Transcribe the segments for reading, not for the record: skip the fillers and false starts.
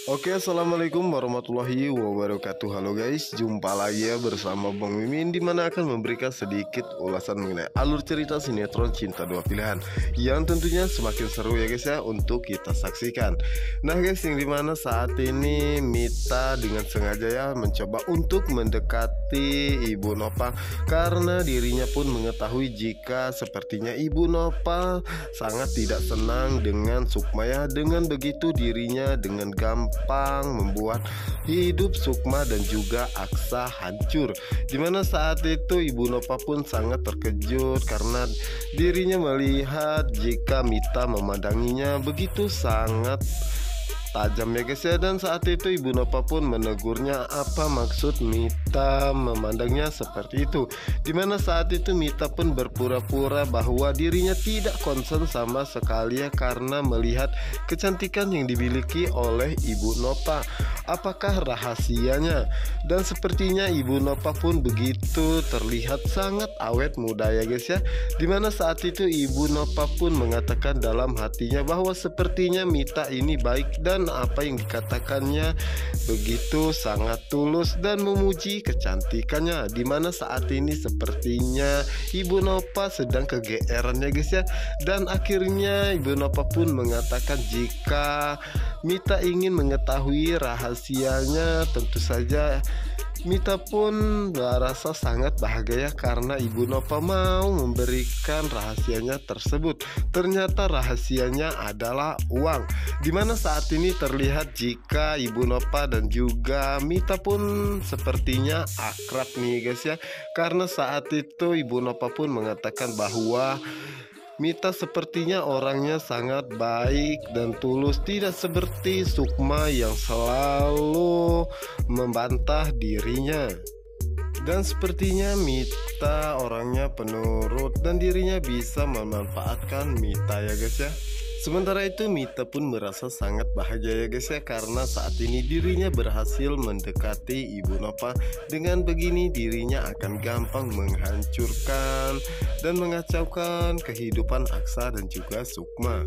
Oke, assalamualaikum warahmatullahi wabarakatuh. Halo guys, jumpa lagi ya bersama Bang Mimin, dimana akan memberikan sedikit ulasan mengenai alur cerita sinetron Cinta Dua Pilihan yang tentunya semakin seru ya guys ya untuk kita saksikan. Nah guys, yang dimana saat ini Mita dengan sengaja ya mencoba untuk mendekati Ibu Nopal, karena dirinya pun mengetahui jika sepertinya Ibu Nopal sangat tidak senang dengan Sukma ya. Dengan begitu dirinya dengan gampang membuat hidup Sukma dan juga Aksa hancur. Dimana saat itu Ibu Nopal pun sangat terkejut karena dirinya melihat jika Mita memandanginya begitu sangat tajam ya guys ya. Dan saat itu Ibu Nopal pun menegurnya apa maksud Mita memandangnya seperti itu. Dimana saat itu Mita pun berpura-pura bahwa dirinya tidak concern sama sekali ya, karena melihat kecantikan yang dimiliki oleh Ibu Nopal. Apakah rahasianya? Dan sepertinya Ibu Nopal pun begitu terlihat sangat awet muda ya guys ya. Dimana saat itu Ibu Nopal pun mengatakan dalam hatinya bahwa sepertinya Mita ini baik dan apa yang dikatakannya begitu sangat tulus dan memuji kecantikannya. Dimana saat ini sepertinya Ibu Nopal sedang kegeeran ya guys ya. Dan akhirnya Ibu Nopal pun mengatakan jika Mita ingin mengetahui rahasianya, tentu saja Mita pun merasa sangat bahagia karena Ibu Nopal mau memberikan rahasianya tersebut. Ternyata rahasianya adalah uang. Dimana saat ini terlihat jika Ibu Nopal dan juga Mita pun sepertinya akrab nih guys ya. Karena saat itu Ibu Nopal pun mengatakan bahwa Mita sepertinya orangnya sangat baik dan tulus, tidak seperti Sukma yang selalu membantah dirinya. Dan sepertinya Mita orangnya penurut dan dirinya bisa memanfaatkan Mita ya guys ya. Sementara itu Mita pun merasa sangat bahagia ya guys ya, karena saat ini dirinya berhasil mendekati Ibu Nopal. Dengan begini dirinya akan gampang menghancurkan dan mengacaukan kehidupan Aksa dan juga Sukma.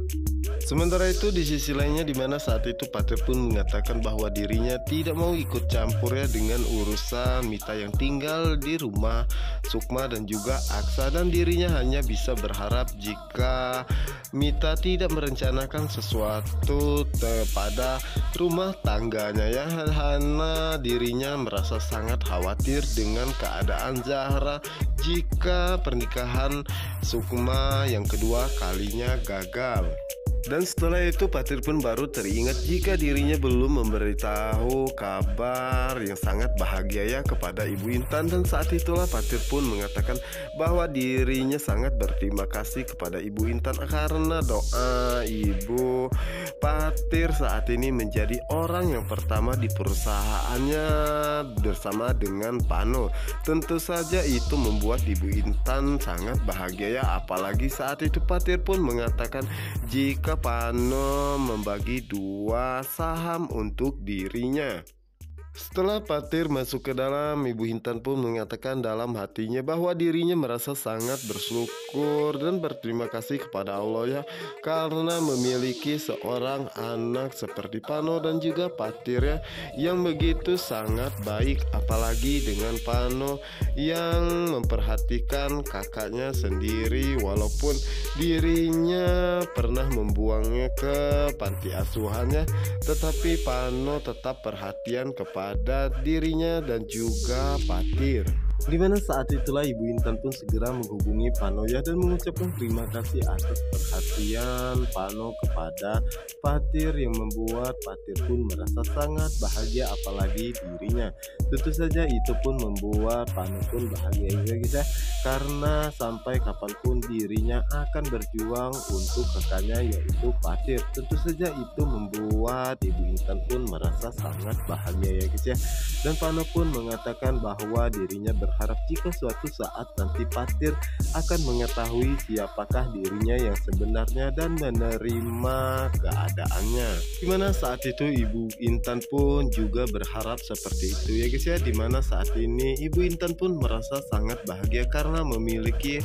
Sementara itu di sisi lainnya, dimana saat itu Patir pun mengatakan bahwa dirinya tidak mau ikut campur ya dengan urusan Mita yang tinggal di rumah Sukma dan juga Aksa, dan dirinya hanya bisa berharap jika Mita tidak merencanakan sesuatu kepada rumah tangganya ya, karena dirinya merasa sangat khawatir dengan keadaan Zahra jika pernikahan Sukma yang kedua kalinya gagal. Dan setelah itu Patir pun baru teringat jika dirinya belum memberitahu kabar yang sangat bahagia ya kepada Ibu Intan. Dan saat itulah Patir pun mengatakan bahwa dirinya sangat berterima kasih kepada Ibu Intan karena doa Ibu Patir saat ini menjadi orang yang pertama di perusahaannya bersama dengan Pano. Tentu saja itu membuat Ibu Intan sangat bahagia ya, apalagi saat itu Patir pun mengatakan jika Pano membagi 2 saham untuk dirinya. Setelah Patir masuk ke dalam, Ibu Intan pun mengatakan dalam hatinya bahwa dirinya merasa sangat bersyukur dan berterima kasih kepada Allah ya, karena memiliki seorang anak seperti Pano dan juga Patir ya, yang begitu sangat baik. Apalagi dengan Pano yang memperhatikan kakaknya sendiri, walaupun dirinya pernah membuangnya ke panti asuhannya, tetapi Pano tetap perhatian kepada dirinya dan juga Patir. Dimana saat itulah Ibu Intan pun segera menghubungi Pano ya dan mengucapkan terima kasih atas perhatian Pano kepada Patir yang membuat Patir pun merasa sangat bahagia, apalagi dirinya. Tentu saja itu pun membuat Pano pun bahagia juga guys ya, karena sampai kapanpun dirinya akan berjuang untuk kakaknya yaitu Patir. Tentu saja itu membuat Ibu Intan pun merasa sangat bahagia ya guys ya. Dan Pano pun mengatakan bahwa dirinya berharap jika suatu saat nanti Patir akan mengetahui siapakah dirinya yang sebenarnya dan menerima keadaannya. Dimana saat itu Ibu Intan pun juga berharap seperti itu ya guys ya, dimana saat ini Ibu Intan pun merasa sangat bahagia karena memiliki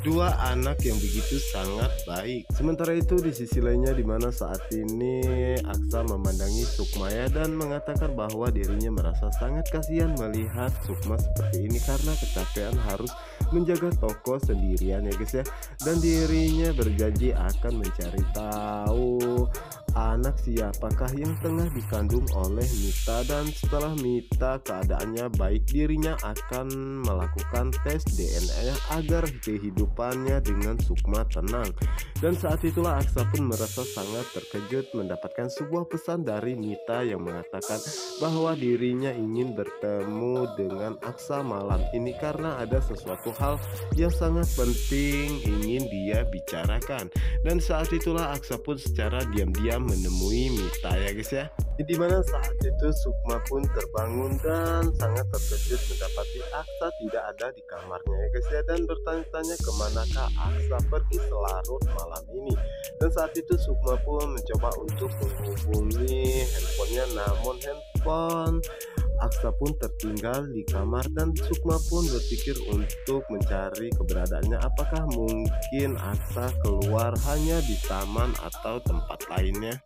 dua anak yang begitu sangat baik. Sementara itu di sisi lainnya dimana saat ini Aksa memandangi Sukmaya dan mengatakan bahwa dirinya merasa sangat kasihan melihat Sukma seperti ini karena kecapean harus menjaga toko sendirian ya guys ya, dan dirinya berjanji akan mencari tahu anak siapakah yang tengah dikandung oleh Mita, dan setelah Mita keadaannya baik dirinya akan melakukan tes DNA agar kehidupannya dengan Sukma tenang. Dan saat itulah Aksa pun merasa sangat terkejut mendapatkan sebuah pesan dari Mita yang mengatakan bahwa dirinya ingin bertemu dengan Aksa malam ini karena ada sesuatu hal yang sangat penting ingin dia bicarakan. Dan saat itulah Aksa pun secara diam-diam menemui Mita ya guys ya, dimana saat itu Sukma pun terbangun dan sangat terkejut mendapati Aksa tidak ada di kamarnya ya guys ya, dan bertanya-tanya kemanakah Aksa pergi selarut malam ini. Dan saat itu Sukma pun mencoba untuk menghubungi handphonenya, namun handphone Aksa pun tertinggal di kamar, dan Sukma pun berpikir untuk mencari keberadaannya, apakah mungkin Aksa keluar hanya di taman atau tempat lainnya.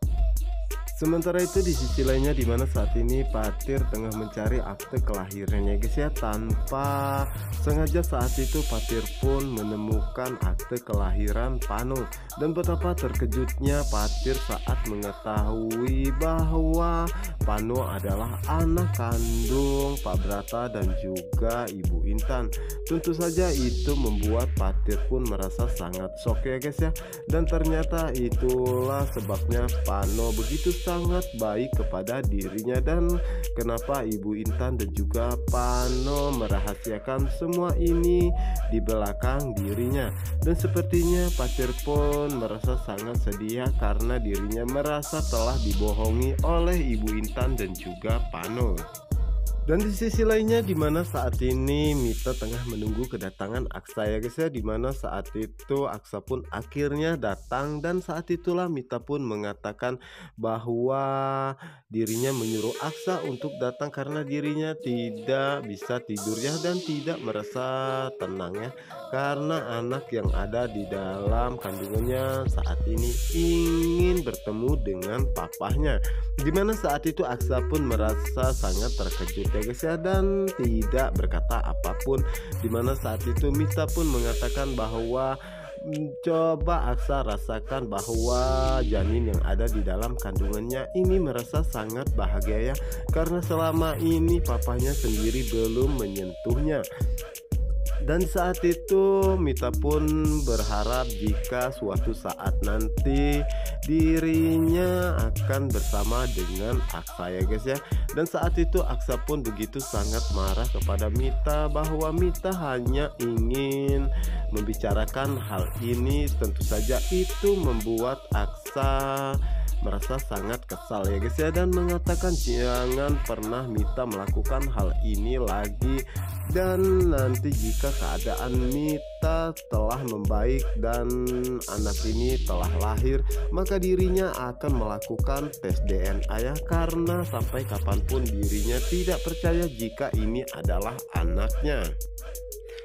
Sementara itu di sisi lainnya dimana saat ini Patir tengah mencari akte kelahirannya guys ya, tanpa sengaja saat itu Patir pun menemukan akte kelahiran Pano, dan betapa terkejutnya Patir saat mengetahui bahwa Pano adalah anak kandung Pak Brata dan juga Ibu Intan. Tentu saja itu membuat Patir pun merasa sangat shock ya guys ya, dan ternyata itulah sebabnya Pano begitu sangat baik kepada dirinya, dan kenapa Ibu Intan dan juga Pano merahasiakan semua ini di belakang dirinya. Dan sepertinya Patir pun merasa sangat sedih karena dirinya merasa telah dibohongi oleh Ibu Intan dan juga Pano. Dan di sisi lainnya dimana saat ini Mita tengah menunggu kedatangan Aksa ya guys ya, dimana saat itu Aksa pun akhirnya datang, dan saat itulah Mita pun mengatakan bahwa dirinya menyuruh Aksa untuk datang karena dirinya tidak bisa tidur ya, dan tidak merasa tenang ya, karena anak yang ada di dalam kandungannya saat ini ingin bertemu dengan papahnya. Dimana saat itu Aksa pun merasa sangat terkejut ya guys ya, dan tidak berkata apapun. Dimana saat itu Mita pun mengatakan bahwa coba Aksa rasakan bahwa janin yang ada di dalam kandungannya ini merasa sangat bahagia ya, karena selama ini papahnya sendiri belum menyentuhnya. Dan saat itu Mita pun berharap jika suatu saat nanti dirinya akan bersama dengan Aksa ya guys ya. Dan saat itu Aksa pun begitu sangat marah kepada Mita bahwa Mita hanya ingin membicarakan hal ini. Tentu saja itu membuat Aksa merasa sangat kesal ya guys ya, dan mengatakan jangan pernah Mita melakukan hal ini lagi, dan nanti jika keadaan Mita telah membaik dan anak ini telah lahir, maka dirinya akan melakukan tes DNA ya, karena sampai kapanpun dirinya tidak percaya jika ini adalah anaknya.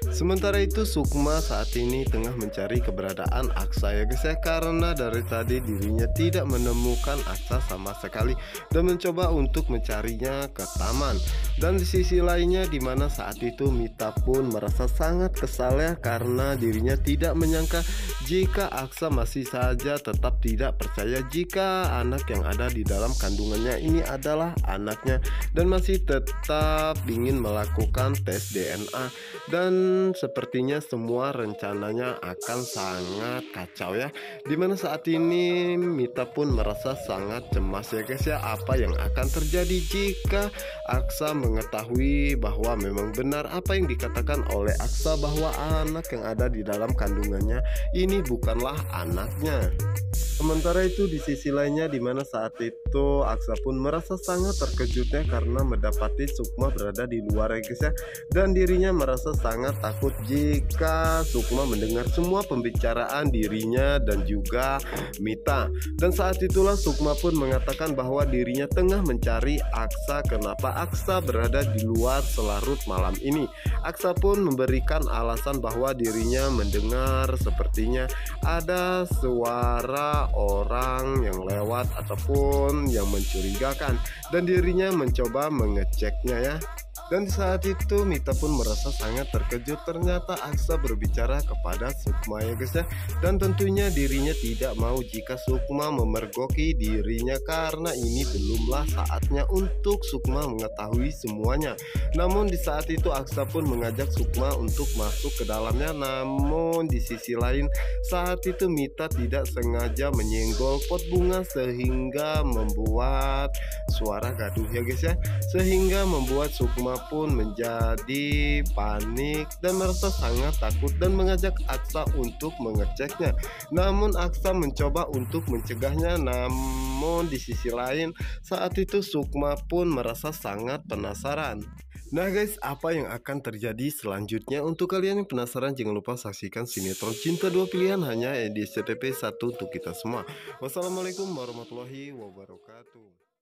Sementara itu Sukma saat ini tengah mencari keberadaan Aksa ya guys ya, karena dari tadi dirinya tidak menemukan Aksa sama sekali dan mencoba untuk mencarinya ke taman. Dan di sisi lainnya dimana saat itu Mita pun merasa sangat kesal ya, karena dirinya tidak menyangka jika Aksa masih saja tetap tidak percaya jika anak yang ada di dalam kandungannya ini adalah anaknya, dan masih tetap ingin melakukan tes DNA. Dan sepertinya semua rencananya akan sangat kacau ya, dimana saat ini Mita pun merasa sangat cemas ya guys ya, apa yang akan terjadi jika Aksa mengetahui bahwa memang benar apa yang dikatakan oleh Aksa bahwa anak yang ada di dalam kandungannya ini bukanlah anaknya. Sementara itu di sisi lainnya di mana saat itu Aksa pun merasa sangat terkejutnya karena mendapati Sukma berada di luar ya guys ya. Dan dirinya merasa sangat takut jika Sukma mendengar semua pembicaraan dirinya dan juga Mita. Dan saat itulah Sukma pun mengatakan bahwa dirinya tengah mencari Aksa. Kenapa Aksa berada di luar selarut malam ini? Aksa pun memberikan alasan bahwa dirinya mendengar sepertinya ada suara orang yang lewat ataupun yang mencurigakan dan dirinya mencoba mengeceknya ya. Dan saat itu Mita pun merasa sangat terkejut, ternyata Aksa berbicara kepada Sukma ya guys ya. Dan tentunya dirinya tidak mau jika Sukma memergoki dirinya karena ini belumlah saatnya untuk Sukma mengetahui semuanya. Namun di saat itu Aksa pun mengajak Sukma untuk masuk ke dalamnya. Namun di sisi lain saat itu Mita tidak sengaja menyenggol pot bunga sehingga membuat suara gaduh ya guys ya. Sehingga membuat Sukma pun menjadi panik dan merasa sangat takut dan mengajak Aksa untuk mengeceknya. Namun Aksa mencoba untuk mencegahnya. Namun di sisi lain saat itu Sukma pun merasa sangat penasaran. Nah guys, apa yang akan terjadi selanjutnya? Untuk kalian yang penasaran, jangan lupa saksikan sinetron Cinta Dua Pilihan hanya di SCTV 1 untuk kita semua. Wassalamualaikum warahmatullahi wabarakatuh.